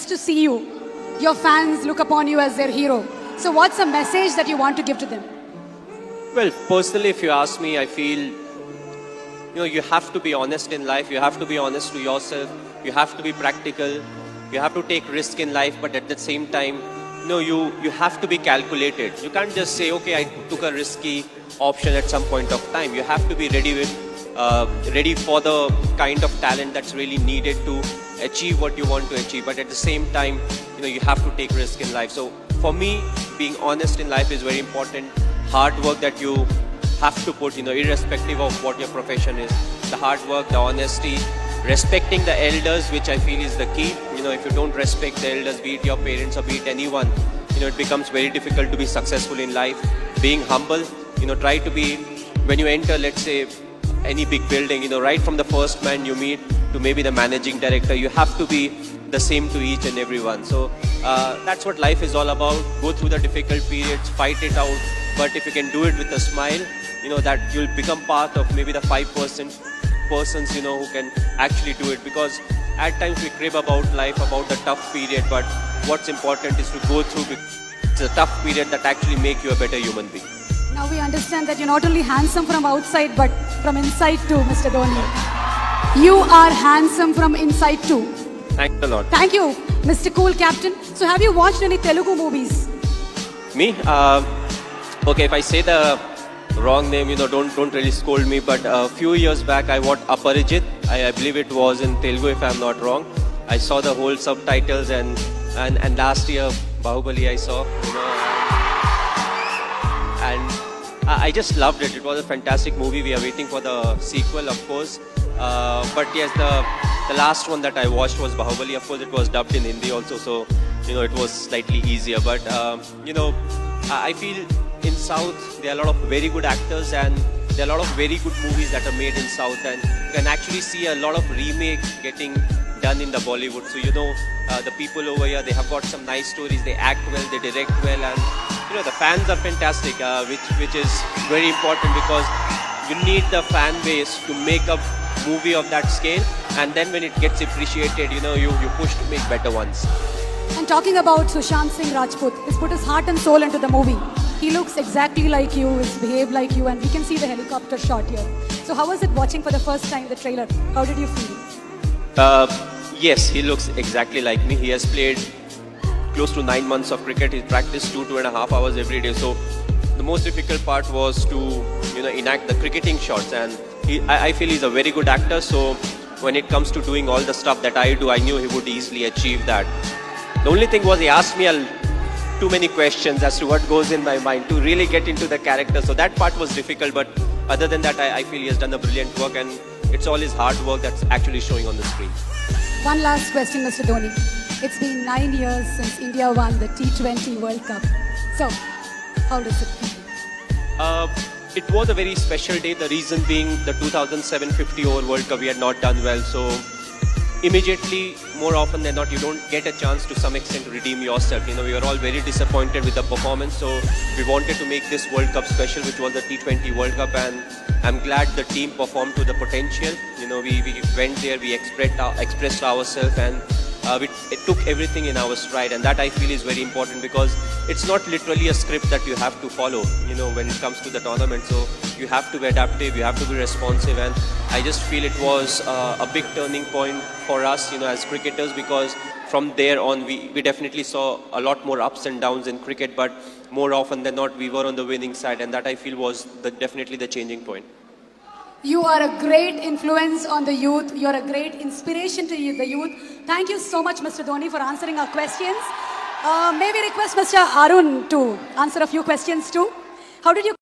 to see you. Your fans look upon you as their hero. So what's the message that you want to give to them? Well, personally, if you ask me, I feel, you have to be honest in life. You have to be honest to yourself. You have to be practical. You have to take risk in life, but at the same time, you have to be calculated. You can't just say, okay, I took a risky option at some point of time. You have to be ready for the kind of talent that's really needed to achieve what you want to achieve. But at the same time, you have to take risk in life. So for me, being honest in life is very important. Hard work that you have to put, irrespective of what your profession is. The hard work, the honesty, respecting the elders, which I feel is the key. If you don't respect the elders, be it your parents or be it anyone, it becomes very difficult to be successful in life. Being humble, try to be, when you enter, let's say, any big building, right from the first man you meet to maybe the managing director, you have to be the same to each and everyone. So that's what life is all about. Go through the difficult periods, fight it out. But if you can do it with a smile, that you'll become part of maybe the 5% persons, who can actually do it. Because at times we crib about life, about the tough period, but what's important is to go through it's a tough period that actually make you a better human being. Now we understand that you're not only handsome from outside, but from inside too, Mr. Dhoni. You are handsome from inside too. Thanks a lot. Thank you, Mr. Cool Captain. So have you watched any Telugu movies? Me? Okay, if I say the wrong name, don't really scold me. But a few years back, I watched Aparijit. I believe it was in Telugu, if I'm not wrong. I saw the whole subtitles, and last year Bahubali I saw. And I just loved it. It was a fantastic movie. We are waiting for the sequel, of course. But yes, the last one that I watched was Bahubali. Of course, it was dubbed in Hindi also, so it was slightly easier. But I feel in South there are a lot of very good actors, and there are a lot of very good movies that are made in South, and you can actually see a lot of remake getting done in the Bollywood. So the people over here, they have got some nice stories. They act well, they direct well, and the fans are fantastic, which is very important, because you need the fan base to make a movie of that scale, and then when it gets appreciated, you push to make better ones. And talking about Sushant Singh Rajput, he's put his heart and soul into the movie. He looks exactly like you, he's behaved like you, and we can see the helicopter shot here. So how was it watching for the first time the trailer? How did you feel? Yes, he looks exactly like me. He has played close to 9 months of cricket. He practiced 2.5 hours every day. So the most difficult part was to enact the cricketing shots, and I feel he's a very good actor. So when it comes to doing all the stuff that I do, I knew he would easily achieve that. The only thing was he asked me too many questions as to what goes in my mind to really get into the character. So that part was difficult, but other than that, I feel he has done a brilliant work, and it's all his hard work that's actually showing on the screen. One last question, Mr. Dhoni. It's been 9 years since India won the T20 World Cup. So, how does it feel? It was a very special day. The reason being the 2007 50-over World Cup, we had not done well. So, immediately, more often than not, you don't get a chance to some extent to redeem yourself. We were all very disappointed with the performance. So, we wanted to make this World Cup special, which was the T20 World Cup. And I'm glad the team performed to the potential. We went there, we expressed ourselves, and it took everything in our stride, and that I feel is very important, because it's not literally a script that you have to follow, when it comes to the tournament. So you have to be adaptive, you have to be responsive, and I just feel it was a big turning point for us, as cricketers, because from there on we definitely saw a lot more ups and downs in cricket, but more often than not we were on the winning side, and that I feel was definitely the changing point. You are a great influence on the youth. You're a great inspiration to the youth. Thank you so much, Mr. Dhoni, for answering our questions. May we request Mr. Arun to answer a few questions too? How did you